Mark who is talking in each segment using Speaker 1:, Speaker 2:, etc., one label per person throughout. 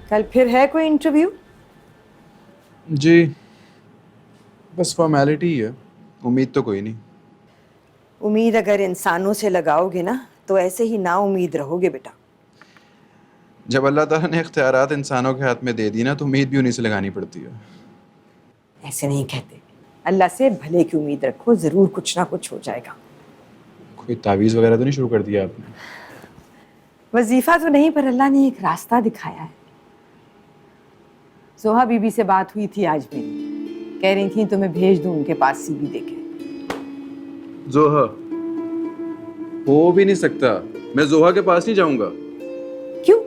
Speaker 1: कल फिर है कोई इंटरव्यू?
Speaker 2: जी, बस फॉर्मेलिटी ही है, उम्मीद तो कोई नहीं।
Speaker 1: उम्मीद अगर इंसानों से लगाओगे ना तो ऐसे ही ना उम्मीद रहोगे बेटा।
Speaker 2: जब अल्लाह ताला ने इख्तियारात इंसानों के हाथ में दे दी ना तो उम्मीद भी उन्हीं से लगानी पड़ती है।
Speaker 1: ऐसे नहीं कहते, अल्लाह से भले की उम्मीद रखो, जरूर कुछ ना कुछ हो जाएगा।
Speaker 2: कोई तावीज़ वगैरह तो नहीं शुरू कर दिया आपने?
Speaker 1: वजीफा तो नहीं, पर अल्लाह ने एक रास्ता दिखाया है। जोहा बीबी से बात हुई थी आज मेरी, कह रही थी तुम्हें भेज दूं उनके पास सीवी देके।
Speaker 2: जोहा हो भी नहीं सकता, मैं जोहा के पास नहीं जाऊंगा।
Speaker 1: क्यों?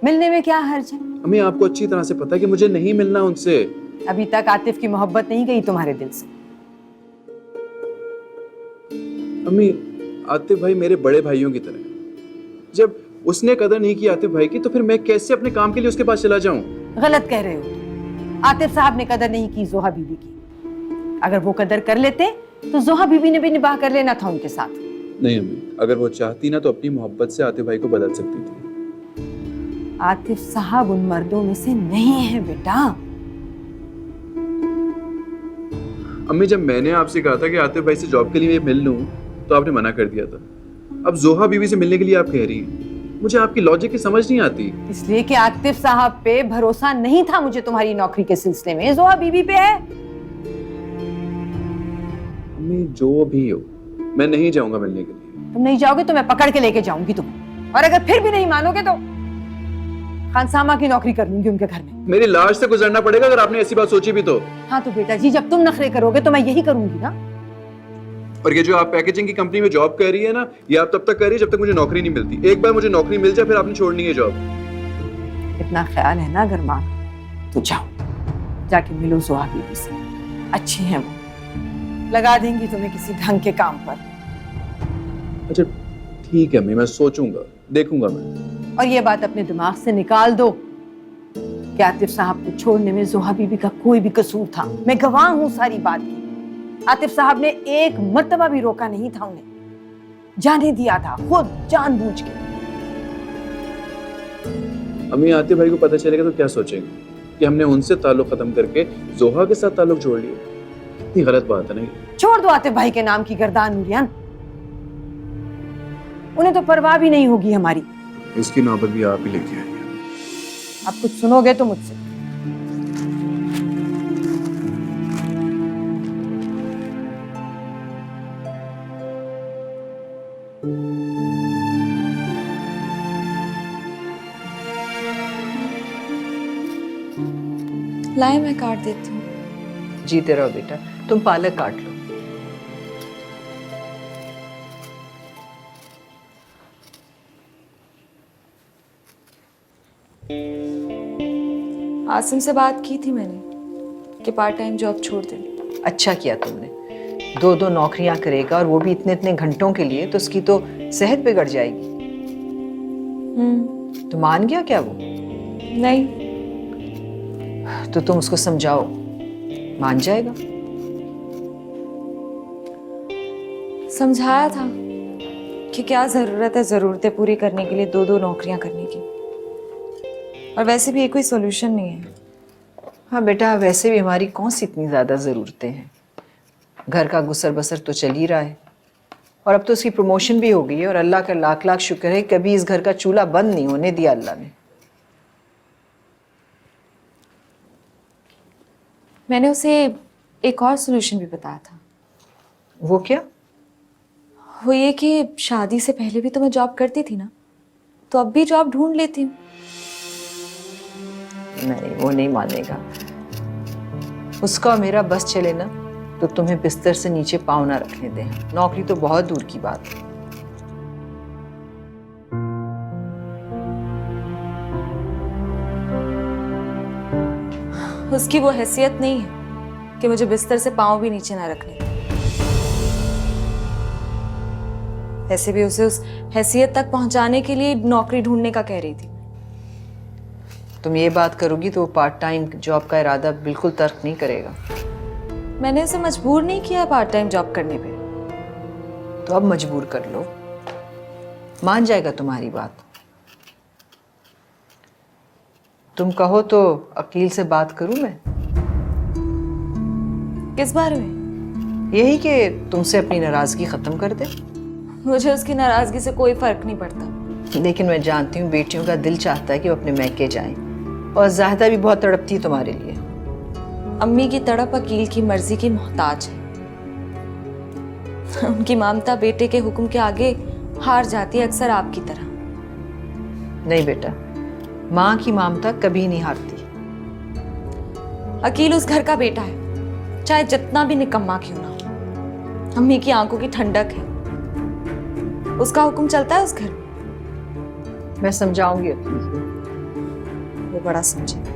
Speaker 1: मिलने में क्या हर्ज है?
Speaker 2: अम्मी, आपको अच्छी तरह से पता है कि मुझे नहीं मिलना उनसे।
Speaker 1: अभी तक आतिफ की मोहब्बत नहीं गई तुम्हारे दिल से।
Speaker 2: अम्मी, आतिफ भाई मेरे बड़े भाइयों की तरह है। जब उसने कदर नहीं की आतिफ भाई की तो फिर मैं कैसे अपने काम के लिए उसके पास चला जाऊं?
Speaker 1: गलत कह रहे हो। आतिफ साहब ने कदर नहीं की जोहा बीबी की। अगर वो कदर कर लेते तो जोहा बीबी ने भी निबाह कर लेना था उनके साथ।
Speaker 2: नहीं अम्मी, अगर वो चाहती ना तो अपनी मोहब्बत से आतिफ भाई को बदल सकती थी।
Speaker 1: आतिफ साहब उन मर्दों में से नहीं है बेटा।
Speaker 2: अम्मी, जब मैंने आपसे कहा था कि आतिफ भाई से जॉब के लिए मैं मिल लूं तो आपने मना कर दिया था। अब जोहा बीवी से मिलने के लिए आप कह रही हैं। मुझे आपकी लॉजिक की समझ नहीं आती।
Speaker 1: इसलिए कि आतिफ साहब पे भरोसा नहीं था मुझे तुम्हारी नौकरी के सिलसिले में, जोहा बीबी पे है।
Speaker 2: अम्मी, जो भी हो, मैं नहीं जाऊंगा मिलने के लिए।
Speaker 1: तुम नहीं जाओगे तो मैं पकड़ के लेके जाऊंगी तुम्हें, और अगर फिर भी नहीं मानोगे तो खानसामा की नौकरी कर लूंगी उनके घर में।
Speaker 2: मेरी लाश से गुजरना पड़ेगा अगर आपने ऐसी बात सोची भी तो।
Speaker 1: हाँ तो बेटा जी, जब तुम नखरे करोगे तो मैं यही करूंगी ना।
Speaker 2: और ये जो आप पैकेजिंग की कंपनी में जॉब कर रही है ना, ये आप तब तक कर रही है जब तक मुझे नौकरी नहीं मिलती। एक बार मुझे नौकरी मिल जाए फिर आपने छोड़नी है जॉब।
Speaker 1: इतना ख्याल है ना अगर मां तो जाओ, जाके मिलो जोहा बीबी से। अच्छी हैं वो, लगा देंगी तुम्हें किसी ढंग के काम पर।
Speaker 2: अच्छा ठीक है अम्मी, मैं सोचूंगा, देखूंगा मैं।
Speaker 1: और ये बात अपने दिमाग से निकाल दो कि आतिफ साहब को छोड़ने में जोहा बीबी का कोई भी कसूर था। मैं गवाह हूं सारी बात की। आतिफ साहब ने एक मर्तबा भी रोका नहीं था उन्हें, जाने दिया था खुद जानबूझ के।
Speaker 2: अम्मी, आतिफ भाई को पता चलेगा तो क्या सोचेंगे कि हमने उनसे ताल्लुक खत्म करके जोहा के साथ ताल्लुक जोड़ लिया? कितनी गलत बात है नहीं?
Speaker 1: छोड़ दो आतिफ भाई के नाम की गर्दान नूरियान, उन्हें तो परवाह भी नहीं होगी हमारी।
Speaker 2: इसकी नौबत भी आप ही लेके आई हैं।
Speaker 1: आप कुछ सुनोगे तो मुझसे।
Speaker 3: लाए मैं काट देती हूँ।
Speaker 1: जीते रहो बेटा, तुम पालक काट लो।
Speaker 3: आसिम से बात की थी मैंने कि पार्ट टाइम जॉब छोड़ दे।
Speaker 1: अच्छा किया तुमने, दो दो नौकरियां करेगा और वो भी इतने इतने घंटों के लिए, तो उसकी तो सेहत बिगड़ जाएगी। तो मान गया क्या वो?
Speaker 3: नहीं।
Speaker 1: तो तुम उसको समझाओ, मान जाएगा।
Speaker 3: समझाया था कि क्या जरूरत है ज़रूरतें पूरी करने के लिए दो दो नौकरियां करने की, और वैसे भी ये कोई सोल्यूशन नहीं है।
Speaker 1: हाँ बेटा, वैसे भी हमारी कौन सी इतनी ज़्यादा ज़रूरतें हैं। घर का गुसर बसर तो चल ही रहा है, और अब तो उसकी प्रमोशन भी हो गई है, और अल्लाह का लाख लाख शुक्र है कभी इस घर का चूल्हा बंद नहीं होने दिया अल्लाह ने।
Speaker 3: मैंने उसे एक और सोल्यूशन भी बताया था।
Speaker 1: वो क्या?
Speaker 3: वो ये कि शादी से पहले भी तो मैं जॉब करती थी ना, तो अब भी जॉब ढूंढ लेती हूँ।
Speaker 1: नहीं, वो नहीं मानेगा। उसका और मेरा बस चले ना तो तुम्हें बिस्तर से नीचे पाँव ना रखने दें। नौकरी तो बहुत दूर की बात है।
Speaker 3: उसकी वो हैसियत नहीं है कि मुझे बिस्तर से पाँव भी नीचे ना रखने दें। ऐसे भी उसे उस हैसियत तक पहुंचाने के लिए नौकरी ढूंढने का कह रही थी।
Speaker 1: तुम ये बात करोगी तो वो पार्ट टाइम जॉब का इरादा बिल्कुल तर्क नहीं करेगा।
Speaker 3: मैंने उसे मजबूर नहीं किया पार्ट टाइम जॉब करने पे।
Speaker 4: तो अब मजबूर कर लो, मान जाएगा तुम्हारी बात। तुम कहो तो अकील से बात करूं मैं?
Speaker 3: किस बारे में?
Speaker 4: यही कि तुमसे अपनी नाराजगी खत्म कर दे।
Speaker 3: मुझे उसकी नाराजगी से कोई फर्क नहीं पड़ता।
Speaker 4: लेकिन मैं जानती हूँ बेटियों का दिल चाहता है कि वो अपने मैके जाएं, और ज़ाहिदा भी बहुत तड़पती है तुम्हारे लिए।
Speaker 3: अम्मी की तड़प अकील की मर्जी की मोहताज है। उनकी ममता बेटे के हुक्म के आगे हार जाती है, अक्सर आपकी तरह।
Speaker 4: नहीं बेटा, माँ की ममता कभी नहीं हारती।
Speaker 3: अकील उस घर का बेटा है, चाहे जितना भी निकम्मा क्यों ना हो। अम्मी की आंखों की ठंडक है, उसका हुक्म चलता है उस घर में।
Speaker 4: मैं समझाऊंगी अकील को।
Speaker 3: वो बड़ा समझे।